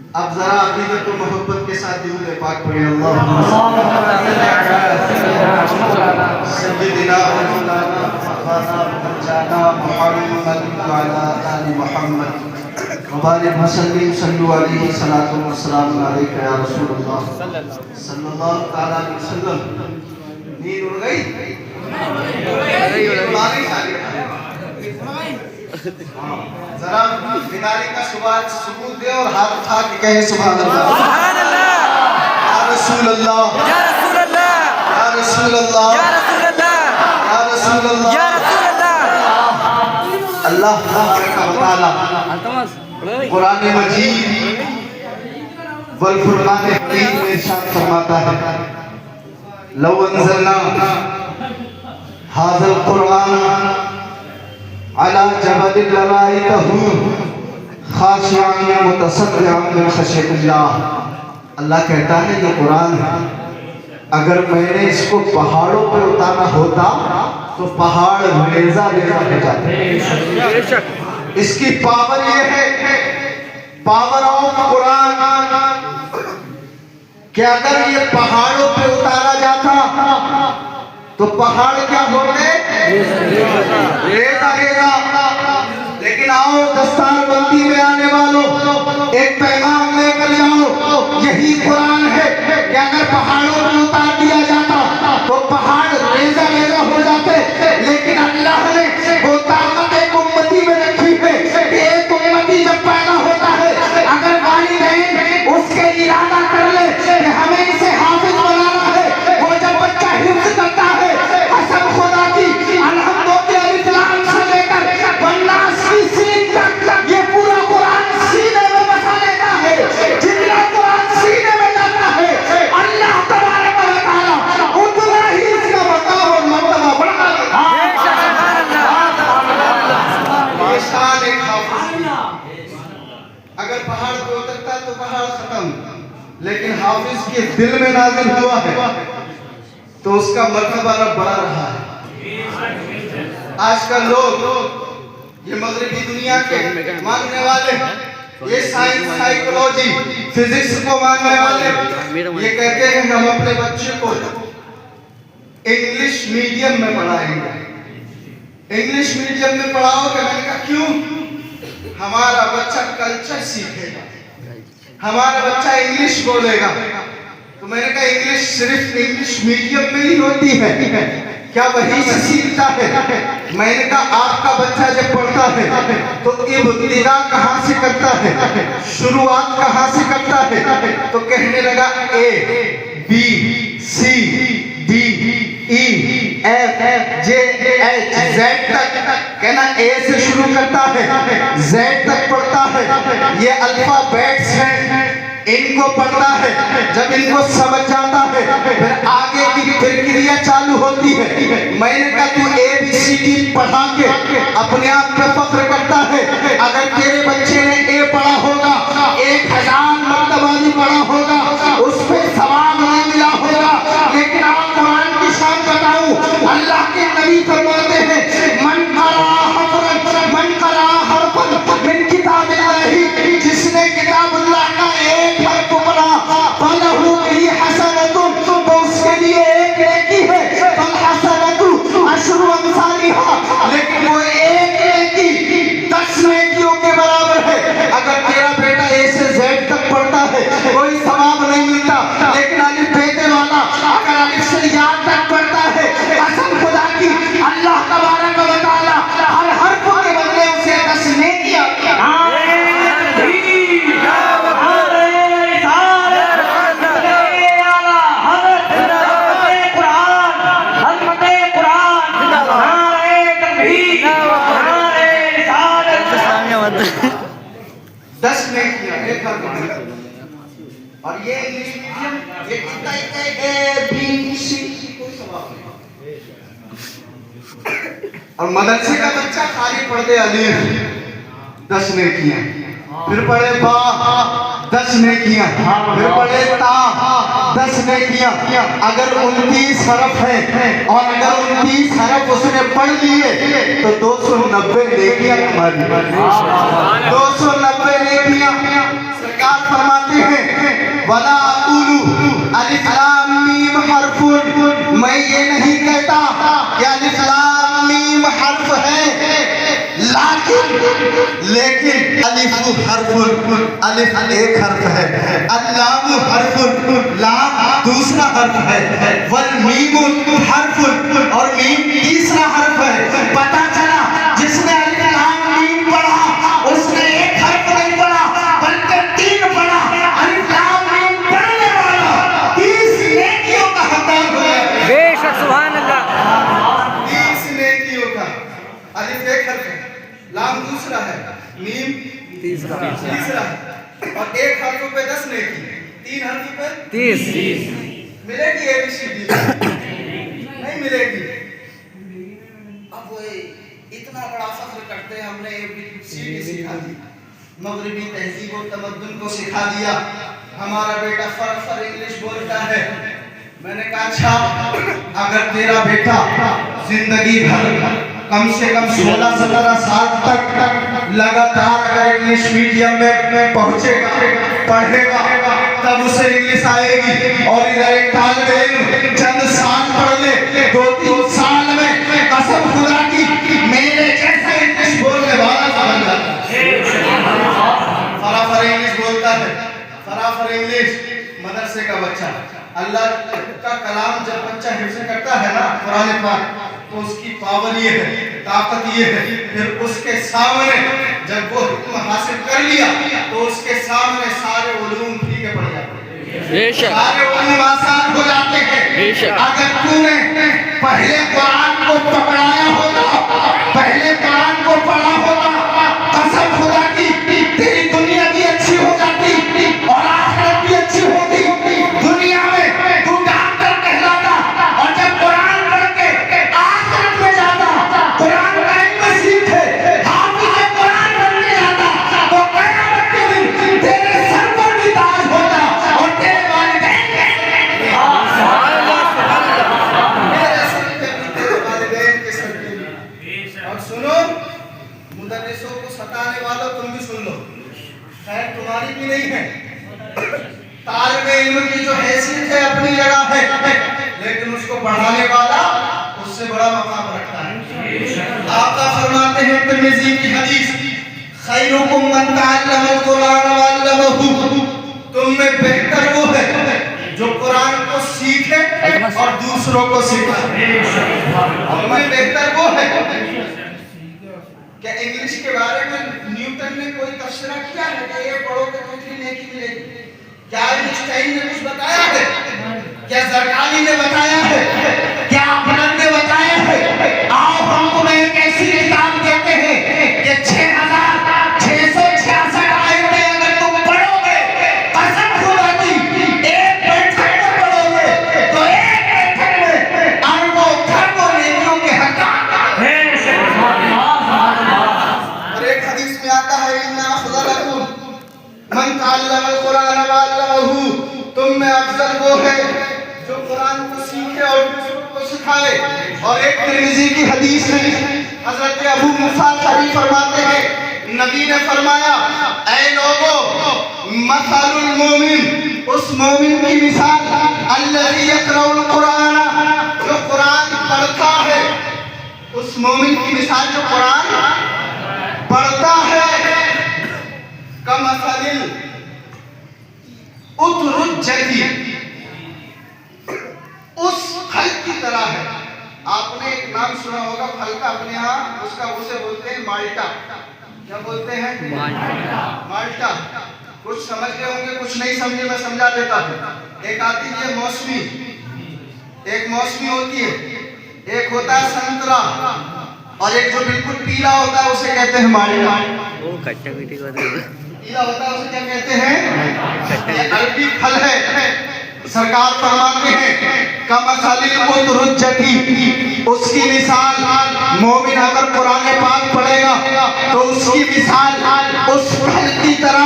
अब जरा अकीदत और मोहब्बत के साथ दुरूद पाक पढ़े अल्लाह सय्यिदना व मौलाना मौलाना मौलाना मुहम्मद व अला आलि मुहम्मद व बारिक वसल्लिम सल्लु अलैहि सलातु व सलाम अलैका या रसूलल्लाह सल्लल्लाहु तआला अलैहि वसल्लम। नींद उड़ गई? जरा बिदारी का सबूत दे और हाथ उठा के कहे सुभान अल्लाह, सुभान अल्लाह, या रसूल अल्लाह, या रसूल अल्लाह, या रसूल अल्लाह, या रसूल अल्लाह, या रसूल अल्लाह, या रसूल अल्लाह। अल्लाह तबारक व तआला कुरान मजीद वल फुरकान हमीद में इरशाद फरमाता है, लौ अंज़लना हाज़ल कुरान अला जबलिन लराइतहु खाशिअन मुतसद्दिअन मिन खशयतिल्लाह। अल्लाह कहता है ये कुरान है, अगर मैंने इसको पहाड़ों पर उतारा होता तो पहाड़ रेजा रेजा हो जाते। इसकी पावर ये है, पावर ऑफ कुरान, कि अगर ये पहाड़ों पे उतारा जाता तो पहाड़ क्या होते? रेजा रेजा। लेकिन आओ दस्तारबंदी में आने वालों, एक पैगाम लेकर जाओ, यही कुरान है कि अगर पहाड़ों पर उतार दिया जाता तो पहाड़ रेजा रेजा हो जाते। लेकिन अल्लाह ने वो ताकत एक उम्मती में रखी है कि एक उम्मती जब पैदा होता है, अगर वालिदैन उसके इरादा कर ले कि हमें इसे हाफिज बनाना है, वो जब बच्चा हिफ्ज करता है, कसम खुदा की, अल्हम्दुलिल्लाह अलिफ लाम से लेकर वन्नास की सीन तक ये पूरा कुरान सीने में बसा लेता है। जितना कुरान सीने में जाता है, अल्लाह तबारक व तआला उतना ही इसका मकाम और मर्तबा बढ़ा देता है। ये शान एक हाफिज। अगर पहाड़ पे उतरता तो पहाड़ खत्म, लेकिन हाफिज के दिल में नाजिल हुआ है तो उसका मर्तबा बढ़ा रहा है। आजकल लोग ये मगरबी दुनिया के मानने वाले, ये साइंस साइकोलॉजी फिजिक्स को मानने वाले, ये कहते हैं हम अपने बच्चे को इंग्लिश मीडियम में पढ़ाएंगे। इंग्लिश मीडियम में पढ़ाओगे? मैंने कहा क्यों? हमारा बच्चा कल्चर सीखेगा, हमारा बच्चा इंग्लिश बोलेगा। तो मैंने कहा इंग्लिश सिर्फ इंग्लिश मीडियम में ही होती है क्या? वही से सीखता है? मैंने कहा आपका बच्चा जब पढ़ता है तो इब्तिदा कहाँ से करता है, शुरुआत कहाँ से करता है? तो कहने लगा A B C D E F J H Z तक। कहना ए से शुरू करता है, जेड तक पढ़ता है, ये अल्फाबेट्स हैं, इनको पढ़ता है। जब इनको समझ जाता है फिर आगे की प्रक्रिया चालू होती है। मैंने कहा तू ABCD पढ़ा के अपने आप पे फख्र करता है। अगर तेरे बच्चे ने ए पढ़ा होगा, 1000 मर्तबा भी पढ़ा होगा, उस पे सवाब नहीं मिला होगा। लेकिन आप कुरान की शान बताऊं, अल्लाह के नबी फरमाते हैं मन करा हरफन मिन किताबिल्लाही, जिसने किताबुल्लाह का एक हर्फ पढ़ा फलहु बिही हसनतुन, तो उसके लिए एक नेकी है। फल हसनतु अशरु अमसालिहा, लेकिन वो एक नेकी 10 नेकियों के बराबर है। अगर तेरा बेटा ए से जेड तक पढ़ता है कोई सवाब नहीं मिलता, लेकिन अलिफ बेटे वाला अगर अलिफ से या तक पढ़ता है, कसम खुदा की, अल्लाह तबारक व तआला हर हर्फ के बदले उसे 10 नेकियां और ये इंग्लिश मीडियम, ये कितना ए बी सी कोई सवाब नहीं। और मदरसे का बच्चा खाली पढ़ दे अलीफ 10 नेकियां, फिर पढ़े बा 10 नेकियां, फिर पढ़े ता 10 नेकियां। अगर 29 हरफ है और अगर 29 हरफ उसने पढ़ लिए तो 290 नेकियां तुम्हारी, 290 नेकियां। सरकार फरमाती लेकिन अलिफु हरफुन, अलिफ एक हर्फ है, अल्लामु हरफुन, लाम दूसरा हर्फ है, वल मीमु हरफुन, और मीम तीसरा हर्फ है। पता चला जिसने अलिफ लाम मीम पढ़ा उसने एक हर्फ नहीं पढ़ा बल्कि 3 पढ़ा। अलिफ लाम मीम पढ़ने वाला 30 नेकियों का हकदार हो गया। बेशक सुभान अल्लाह। 30 नेकियों का। अलिफ एक हर्फ है, लाम दूसरा है, मीम तीसरा है, और एक हर्फ पे 10 नेकी, 3 हर्फ पे 30। मिलेगी एबीसीडी? नहीं मिलेगी। अब वो इतना बड़ा फख्र करते हैं हमने एबीसीडी सिखा दी, मगरिबी तहजीब और तमद्दुन को सिखा दिया, हमारा बेटा फर इंग्लिश बोलता है। मैंने कहा अच्छा, अगर तेरा बेटा जिंदगी भर कम से कम 16-17 साल तक लगातार अगर इंग्लिश मीडियम में पहुंचेगा, पढ़ेगा, तब उसे इंग्लिश आएगी। और इधर एक तालिबे इल्म चंद साल पढ़ ले, 2-3 साल में कसम खुदा की मेरे जैसा इंग्लिश बोलने वाला बन जाता है। फराफर इंग्लिश बोलता है, फराफर इंग्लिश। मदरसे का बच्चा अल्लाह का कलाम जब बच्चा हिफ्ज़ करता है ना कुरान पाक, तो उसकी पावर ये है, ताकत ये है, फिर उसके सामने जब वो हुक्म हासिल कर लिया तो उसके सामने सारे उलूम ठीक है पड़ जाते हैं, सारे उलूम आसान हो जाते हैं। अगर तूने पहले कुरान को पकड़ाया होता, पहले कुरान को पढ़ा होता, कसम खुदा की तेरी दुनिया भी अच्छी हो जाती और आखिरत भी अच्छी होती। दुनिया में तू डॉक्टर कहलाता और जब कुरान पढ़ के आखिरत में जाता, कुरान का इल्म सीखे, हाफिज़ कुरान बनने जाता, तो क़यामत के दिन तेरे सर पर भी ताज होता और तेरे वालिदैन मेरे सर पे भी तेरे वालिदैन के सर पे भी। और सुनो, मुदर्रिसों को सताने वालों तुम भी सुन लो, खैर तुम्हारी भी नहीं है। तालिबे इल्म की जो हैसियत है अपनी जगह है, लेकिन उसको पढ़ाने वाला उससे बड़ा मकाम रखता है। आका फरमाते हैं तिर्मिज़ी की हदीस, खैरुकुम मन तअल्लमल कुरान व अल्लमहु, तुम में बेहतर वो है जो कुरान को सीखे और दूसरों को सिखाए। तुम में बेहतर वो है। क्या इंग्लिश के बारे में न्यूटन ने कोई तबसरा किया है कि ये पढ़ोगे तो इतनी नेकी मिलेगी? क्या आइंस्टाइन ने कुछ बताया है? क्या ज़रकानी ने बताया है? क्या अपनन ने बताया है? आओ हम तुम्हें एक ऐसी किताब देते हैं कि 6666 आयतें अगर तुम पढ़ोगे, कसम खुदा की एक बैठक में पढ़ोगे तो एक बैठक में अरबों खरबों नेकियों के हक़दार हैं। और एक हदीस में आता है, इन्ना अफ़ज़लकुम मन तअल्लमल कुरान व अल्लमहु, तुम में अफजल वो है जो कुरान को सीखे और दूसरों को सिखाए। और एक तिर्मिज़ी की हदीस में हज़रत अबू मूसा अशअरी फरमाते हैं, नबी ने फरमाया, ऐ लोगों, मसलुल मोमिन, उस मोमिन की मिसाल, अल्लज़ी यक़रउल कुरान, जो कुरान पढ़ता है, उस मोमिन की मिसाल जो कुरान पढ़ता है, कमसलिल उतरुज्जती, उस फल की तरह है। आपने एक नाम सुना होगा फल का, अपने यहाँ उसका उसे बोलते हैं माल्टा। क्या बोलते हैं? माल्टा। कुछ समझ गए होंगे, कुछ नहीं समझे, मैं समझा देता हूँ। एक आती है मौसमी, एक मौसमी होती है, एक होता है संतरा, और एक जो बिल्कुल पीला होता है उसे कहते हैं माल्टा। वो खट्टा मीठी पीला होता है उसे क्या कहते हैं? ये अरबी फल है। सरकार फरमाते हैं, कमसलिल उतरुज्जती, उसकी मिसाल, मोमिन अगर कुरान पाक पढ़ेगा तो उसकी मिसाल उस फल की तरह